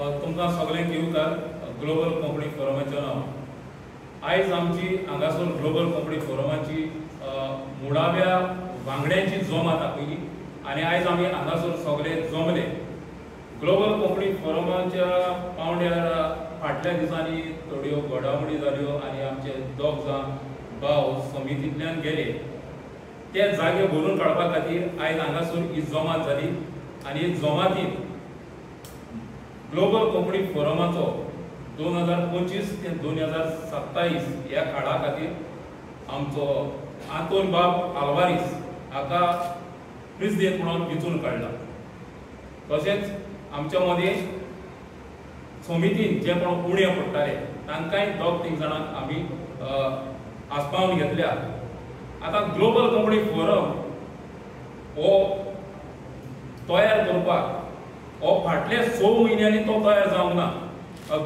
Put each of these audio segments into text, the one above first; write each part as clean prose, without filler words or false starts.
तुमकां सगळ्यांक येवकार ग्लोबल कोंकणी फोरमाचें नांव. आयज आमची हांगासर ग्लोबल कोंकणी फोरमाची मुळाव्या वांगड्यांची जमात आपयली आनी आयज आमी हांगासर सगळे जमले. ग्लोबल कोंकणी फोरमाच्या पावंड्यार फाटल्या दिसांनी थोड्यो घडामोडी जाल्यो आनी आमचे दोग जाण भाव समितींतल्यान गेले. ते जागे भरून काडपा खातीर आयज हांगासर ही जमात जाली आनी हे जमातीन ग्लोबल कोंकणी फोरमाचो 2025 ते 2027 ह्या काळा खातीर आमचो आंतोन बाब आल्वारीस हाका प्रेसिडेंट म्हणून वेंचून काडला. तशेंच आमच्या मदीं समितीन जे कोण उणे पडटाले तांकांय दोग तीन जाणांक आमी आस्पावन घेतल्या. आतां ग्लोबल कोंकणी फोरम हो तयार करपाक हो फाटल्या 6 म्हयन्यांनी तो तयार जावंक ना.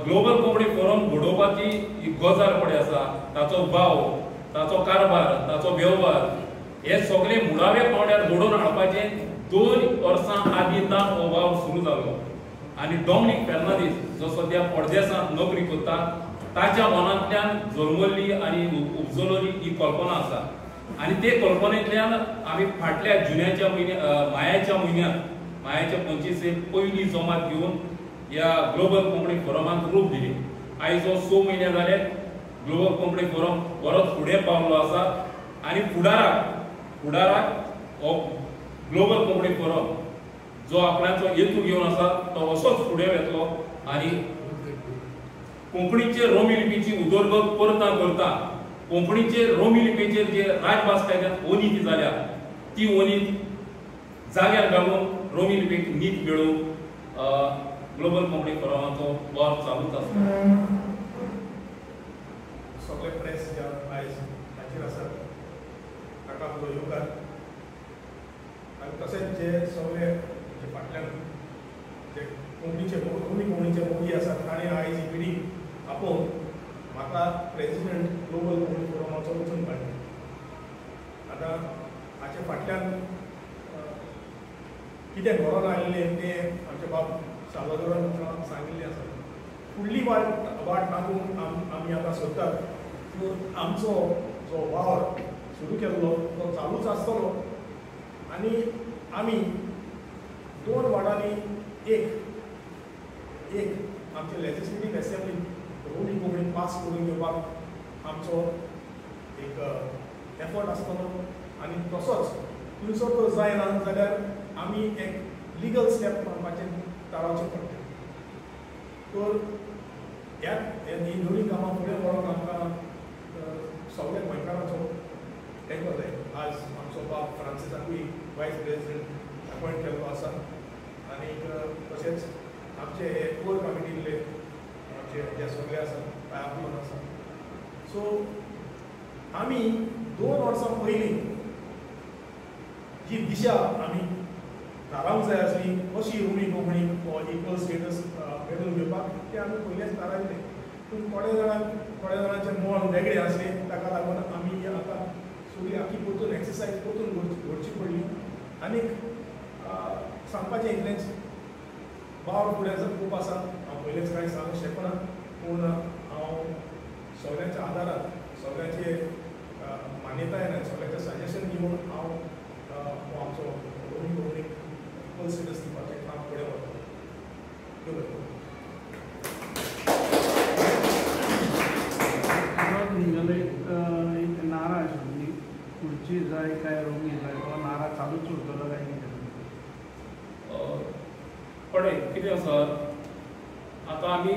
ग्लोबल कोंकणी फोरम घडोवपाची ही गजाल पडे आसा, ताचो भाव, ताचो कारभार, ताचो वेव्हार हे सगळे मुळावे पावंड्यार घडोवन हाडपाचे 2 वर्सां आदींतान हो भाव सुरू जालो. आनी डॉमिनिक फेर्नांदीस जो सद्या परदेसांत नोकरी करता ताच्या मनांतल्यान जल्मल्ली आनी उपजलली ही कल्पना आसा. आनी ते कल्पनेंतल्यान आमी फाटल्या जुन्याच्या मायाच्या म्हयन्यांत मायाच्या 25 पयली जमात घेवन ह्या ग्लोबल कोंकणी फोरमाक रूप दिली. आयज 6 म्हयने जाले ग्लोबल कोंकणी फोरम परत फुडें पावलो आसा आनी फुडाराक हो ग्लोबल कोंकणी फोरम जो आपल्याचो हेतू घेवन आसा तो असोच फुडें वेतलो आनी कोंकणीचे रोमी लिपीची उदरगत करता कोंकणीचे रोमी लिपीचेर जे राजभास कायद्यांत ओनी जाल्या ती ओनी जाग्यार घालून रोमी लिपीक नीत मेळोवन ग्लोबल कोंकणी फोरमाचो वार चालूच आसा. सगळे प्रेस जे आयज हाचेर आसात ताका आपलो योगदान आनी तशेंच जे सगळे जे फाटल्यान जे कोंकणीचे मोगी आसात ताणें आयज ही मिटींग आपोवन म्हाका प्रेसिडेंट ग्लोबल कोंकणी फोरमाचो वचून काडलो. आतां हाचे फाटल्यान कितें घडोवन आयिल्लें तें आमचे बाब साल्वादोरान सांगिल्लें आसा. फुडली वाट मागून आमी आतां सोदतात पूण आमचो जो वावर सुरू केल्लो तो चालूच आसतलो आनी आमी 2 वार्डांनी एक आमचे लेजिस्लेटीव एसेंब्लीन रोमी कोंकणी पास करून घेवपाक आमचो एक एफर्ट आसतलो आनी तसोच थंयसर तो जायना जाल्यार आमी एक लिगल स्टेप मारपाचें थारावचें पडटलें. तर ही दोनी कामां फुडें व्हरोन आमकां सगळ्या गोंयकारांचो तेंको जाय. आज आमचो बाब फ्रांसिसाकूय वायस प्रेसिडेंट अपॉयंट केल्लो आसा आनी तशेंच आमचे कोर कमिटींतले जे सगळे आसा पायापलून आसा. सो आमी 2 वर्सां पयलीं जी दिशा आमी थारावंक जाय आसली कशी रोमी कोंकणी हो इक्वल स्टेटस मेळून घेवपाक तें आमी पयलेंच थारायलें. पूण थोड्या जाणांचें मन वेगळें आसलें ताका लागून आमी आतां सगळी आख्खी परतून एक्सरसायज परतून घडची पडली. आनीक सांगपाचें इतलेंच, वावर फुडें खूब आसा. हांव पयलेंच कांय सांगूंक शकना पूण हांव सगळ्यांच्या आदारान सगळ्यांचे मान्यतायेन सगळ्यांचें सजेशन घेवन हांव आमचो रोमी कोंकणीक इक्वल स्टेटस दिवपाचें काम फुडें व्हरतलो. नारा आशिल्ली खुर्ची जाय काय रोमी जाय तो नारा चालूच उरतलो काय कितें? पळय कितें आसा, आतां आमी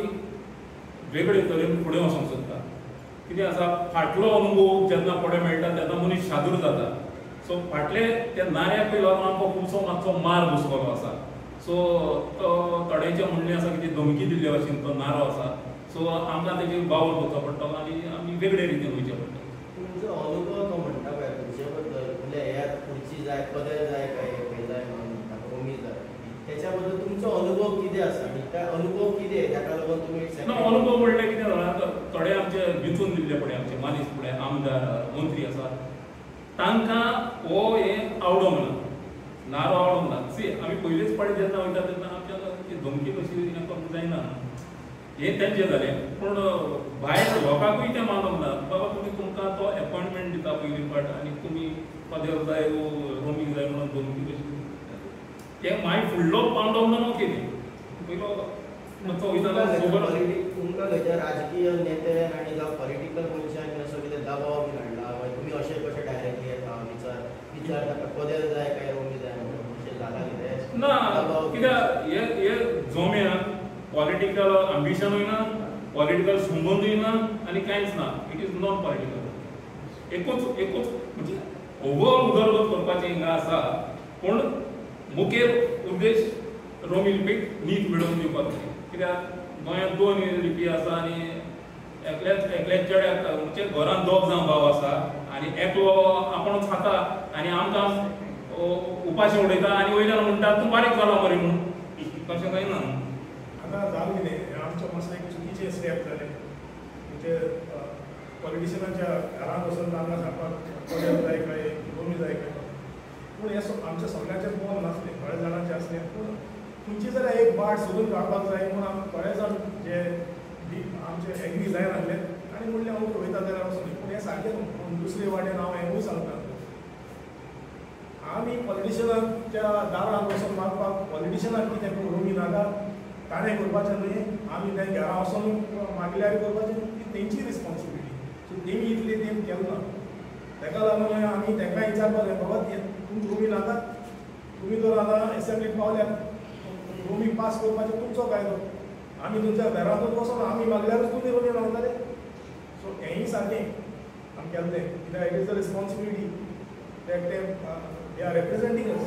वेगळे तरेन फुडें वचूंक सोदता. कितें आसा, फाटलो अनुभव जेन्ना फुडें मेळटा तेन्ना मनीस शादूर जाता. सो फाटले त्या नाऱ्याकूय लागून आमकां खुबसो मातसो मार बसलेलो आसा. सो तो थोड्यांचें म्हणणें आसा की ती धमकी दिल्ले भशेन तो नारो आसा. सो आमकां तेजेर वावर करचो पडटलो आनी आमी वेगळे रितीन वयचें पडटलें. तुमचो अनुभव तो म्हणटा पळय खुर्चे बद्दल, म्हणजे ह्या खुर्ची जाय, कदेल जाय काय खंय जाय म्हणटा रोमी जाय, त्याच्या बद्दल तुमचो अनुभव कितें आसा आनी त्या अनुभव कितें ताका लागून तुमी अनुभव म्हणल्यार कितें जाला, थोडे आमचे वेंचून दिल्ले पळय आमचे मानीस फुडें आमदार मंत्री आसा तांकां हो हें आवडोंक ना, नारो आवडोंक ना. सी आमी पयलेच फावटी जेन्ना वयता तेन्ना आमच्या धमकी कशी जायना. हे तेंचे जालें पूण भायर लोकांकूय तें मानूंक ना बाबा तुमकां तो अपॉयंटमेंट दिता पयलीं फावट आनी तुमी पदेर जाय रोमी जाय म्हणून दोन तें मागीर फुडलो पांडव म्हणून कितें पयलो तो वयतालो सोबर तुमकां खंयच्या राजकीय नेते आनी जावं पॉलिटिकल मनशांनी असो कितें दबाव बी हाडला तुमी अशें कशें डायरेक्टली येता विचारता पदेर जाय काय रोमी जाय म्हणून अशें जाला कितें ना कित्याक हे जोम्याक पॉलिटिकल एम्बिशनूय ना पॉलिटिकल संबंदूय ना आनी कांयच ना इट इज नॉट पॉलिटिकल एकूच म्हणजे ओवरऑल उदरगत करपाचें हिंगा आसा पूण मुखेल उद्देश रोमी लिपीक नीत मिळोवन दिवपाचो कित्याक गोंयांत 2 लिपी आसा आनी एकल्याच चेड्याक म्हणजे घरांत 2 जावं भाव आसा आनी एकलो आपुणूच खाता आनी आमकां उपाशी उडयता आनी वयल्यान म्हणटा तूं बारीक जाला मरे म्हणून तशें कांय ना हांगा जालें कितें आमच्या मातशें एक चुकीचें स्टेप जालें म्हणजे पॉलिटिशियनाच्या घरांत वचून तांकां सांगपाक पदेर जाय काय रोमी जाय काय पूण हे आमच्या सगळ्यांचें पोवन नासलें थोड्या जाणांचें आसलें पूण खंयची जाल्यार एक बाट सोदून काडपाक जाय म्हणून आमी थोडे जाण जे आमचे एग्री जायन आहले आनी म्हणलें हांव वयता जाल्यार वचून पूण हें सारकें न्हू दुसरे वाटेन हांव हेंवूय सांगता आमी पॉलिटिशियनाच्या दारान वचून मागपाक पॉलिटिशियनाक कितें रोमी नाका ताणें करपाचें न्हय आमी तें घरा वचून मागल्यार करपाचें ती तेंची रिस्पॉन्सिबिलिटी सो तेमी इतली तें केलें ना ताका लागून आमी तांकां विचारपाक बाबा तुमी रोमी नाका तुमी जर आतां एसेंब्लीक पावल्यात रोमी पास करपाचें तुमचो कायदो आमी तुमच्या घरांतूच वचून आमी मागल्यारूच तुमी रोमी मागताले सो हेंय सारकें आमी केल्लें कित्याक इट इज द रिस्पॉन्सिबिलिटी ते दे आर रिप्रेझेंटींग अस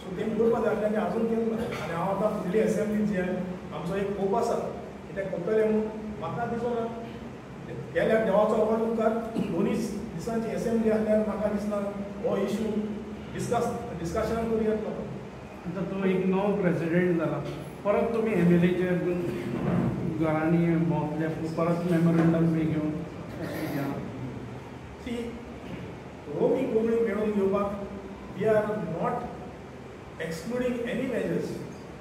सो तेमी करपा जाय आसलें तें आजून केलें ना आनी हांव आतां फुडली एसेंब्लींत जे आमचो एक पोप आसा कित्याक करतलें म्हणून म्हाका दिसना गेल्या देवाचो आवड मुखार 2 दिसांची एसेंब्ली आसल्यार म्हाका दिसना हो इशू डिस्कशन करूं येतलो आता तो एक नवो प्रेसिडेंट जाला परत तुम्ही एमएलएचे घरांनी भोंवतले परत मेमोरेंडम बी घेवन अशें घ्या ती रोमी कोंकणी मेळोवन घेवपाक we are not excluding any measures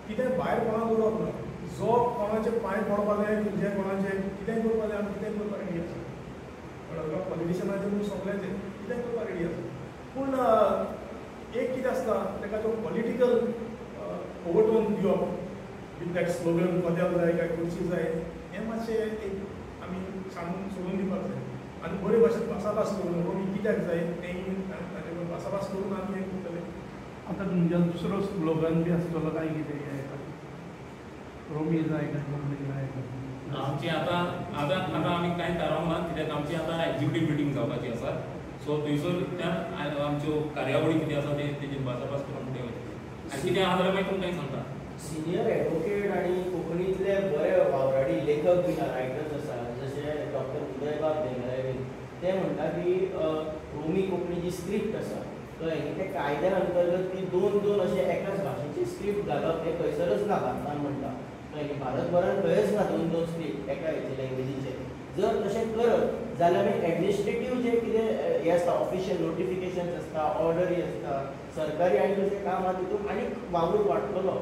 कितें भायर कोणाक उलोवप ना जो कोणाचे पांय पडपा जाय जे कोणाचे कितें करपा जाय आमी कितें करपाक रेडी आसा कळ्ळें पॉलिटिशियनाचे न्हू सगळ्यांचे कितें करपाक रेडी आसा पूण एक कितें आसता ताका तो पॉलिटिकल ओवरटोन दिवप विथ दॅट स्लोगन पदेल जाय काय खुर्ची जाय हें मातशें एक आमी सांगून सोडून दिवपाक जाय आनी बरे भाशेन भासाभास करून रोमी कित्याक जाय तें ताचे भासाभास करून आमी हें करतले आता तुमच्या दुसरो स्लोगन बी आसतलो काय कितें रोमी जाय काय रोमी जाय आमची आतां आमी कांय थारावंक ना कित्याक आमची आतां एक्झिक्युटीव मिटींग जावपाची आसा सो थंयसर आमच्यो कार्यावळी कितें आसा तेजेर भासाभास करून फुडें वयतली आनी कितें आहा जाल्यार मागीर तुमकां सांगता सिनियर एडवोकेट आणि कोंकणीतले बरे वावराडी लेखक बी रायटर्स आसा जशे डॉक्टर उदयबाब देंगरे ते म्हणटा की रोमी कोंकणी जी स्क्रिप्ट आसा ते कायद्या अंतर्गत ती 2 अशे एकाच भाशेची स्क्रिप्ट घालप हे खंयसरच ना भारतान म्हणटा भारतभरान खंयच ना 2 स्क्रिप्ट एका हेचे लँग्वेजीचे जर तशें करत जाल्यार मागीर एडमिनिस्ट्रेटीव जे कितें हे आसता ऑफिशियल नोटिफिकेशन्स आसता ऑर्डरी आसता सरकारी आनी तशें काम आसा तितून आनी वावर वाडटलो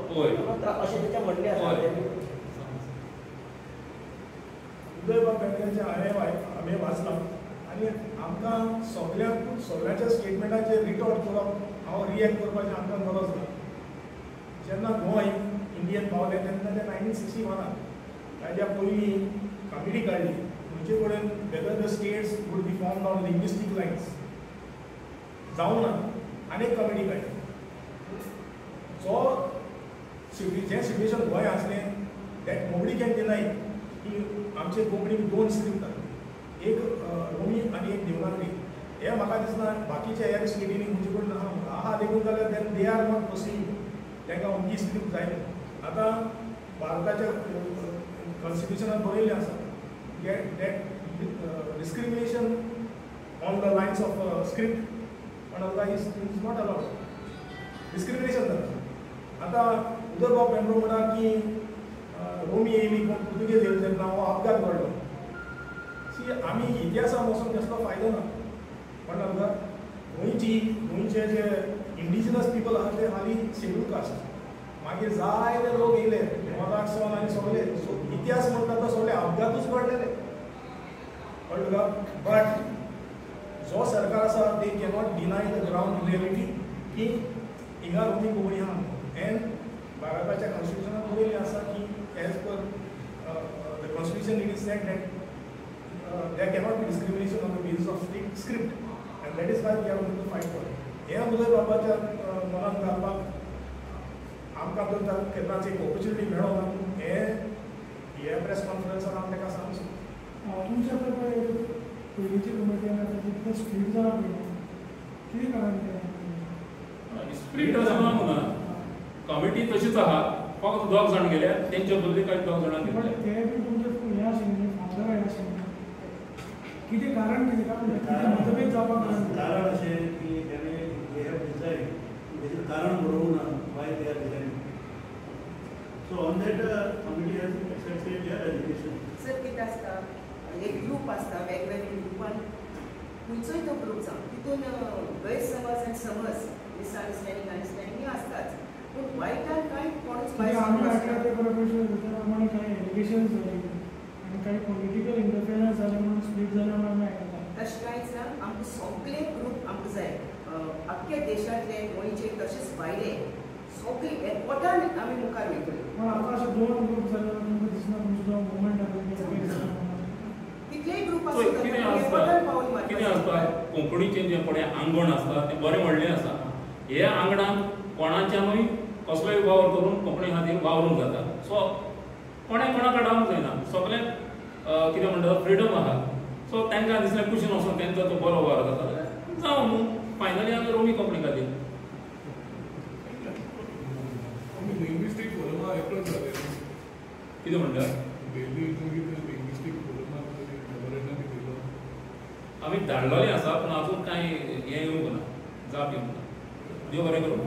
अशें तेचें म्हणणें आसा उदयबाब देंगरेचें हांवें वाचलां आनी आमकां सगळ्याच्या स्टेटमेंटाचेर रिटॉर्ट करप हांव रिएक्ट करपाचें आमकां गरज ना जेन्ना गोंय इंडियन पावलें तेन्ना ते 1961 ताज्या पयलीं कमिटी काडली खंयचे कडेन whether the states would be formed on linguistic lines जावं ना आनीक कमिटी काडली जें सिट्युएशन गोंय आसलें दॅट नोबडी कॅन डिनाय की आमचे कोंकणीक 2 स्क्रिप्ट आसली एक रोमी आनी एक देवनागरी हे म्हाका दिसना बाकीच्या हेर स्टेटींनी खंयचे कडेन आहा देखून जाल्यार देन दे आर नॉट प्रोसिडींग तांकां अमकी स्क्रिप्ट जायना आतां भारताच्या कॉन्स्टिट्युशनान बरयल्लें आसा that discrimination on the lines of script and otherwise is not allowed. Discrimination जाता आतां उदयबाब देंगरे म्हणटा की रोमी येयली कोण पुर्तुगेज येयली तेन्ना हो अपघात घडलो सी आमी इतिहासान वचून कसलो फायदो ना म्हणटा तुका गोंयचे जे इंडिजिनस पीपल आसा ते हालीं शेड्यूल कास्ट मागीर जायते लोक येयले मनाक सावन आनी सगळे इतिहास म्हणटा तो सगळे अपघातूच घडलेले कळ्ळें का बट जो सरकार आसा दे cannot deny the ground reality की हिंगा रोमी कोंकणी आहा एंड भारताच्या कॉन्स्टिट्युशनान बरयल्लें आसा की as per the constitution it is set that there cannot be discrimination on the basis of script and that is why we are going to fight for it. हे उदय बाबाच्या मनात घालपाक आमकां तर केन्नाच एक ऑपॉर्च्युनिटी मेळो ना हे प्रेस कॉन्फरन्सान हांव ताका सांगूं तुमच्या पयलींची कमिटी तितलो स्पीड जाला पळय कितें कारण स्प्लिट आसा म्हणून कमिटी तशीच आहा फक्त 2 जाण गेले तेंच्या बदली काही 2 जाणां बट घेतले ते बी तुमचे हे आशिल्ले फादर आशिल्ले कितें कारण कितें काय मतभेद जावपाक कारण अशें की तेणे हे डिझायन तेजें कारण बरोवंक ना why they are designing so on that committee has accepted their education sir कितें आसता एक ग्रूप आसता वेगवेगळे ग्रुपान खंयचोय तो ग्रूप जावन तितून गैरसमज आनी समज मिसअंडरस्टँडींग आसताच पूण वायटान कांय कोणूच आमी आयकला ते प्रमाणे कांय एलिगेशन्स जाली आनी कांय पॉलिटिकल इंटरफियरन्स जाले म्हणून स्प्लीट जाले म्हणून आमी आयकला तशें कांयच ना आमकां सगळे ग्रूप आमकां जाय अख्ख्या देशांतले गोंयचे तशेंच भायले सगळे एकवटान आमी मुखार वयतली पण आतां अशे 2 ग्रूप जाले तुमकां दिसना तुमचो जो मुवमेंट कितलेय ग्रूप सो कितें आसता कितें आसता कोंकणीचें जें पळय आंगण आसता तें बरें व्हडलें आसा हे आंगणान कोणाच्यानूय कसलोय वावर करून कोंकणी खातीर वावरूंक जाता सो कोणें कोणाक अडावंक जायना सगळे कितें म्हणटा फ्रिडम आहा सो तांकां दिसलें कुशीन वचून तेंचो तो बरो वावर जाता जावं न्हू फायनली आमी रोमी कोंकणी खातीर लिंग्विस्टीक फोरमा एप्रोच जाले कितें म्हणटा डेली लिंग्विस्टीक फोरमाक मेमोरेंडम दिलो आमी धाडलेलें आसा पूण अजून कांय हें येवंक ना जाप येवंक ना देव बरें करूं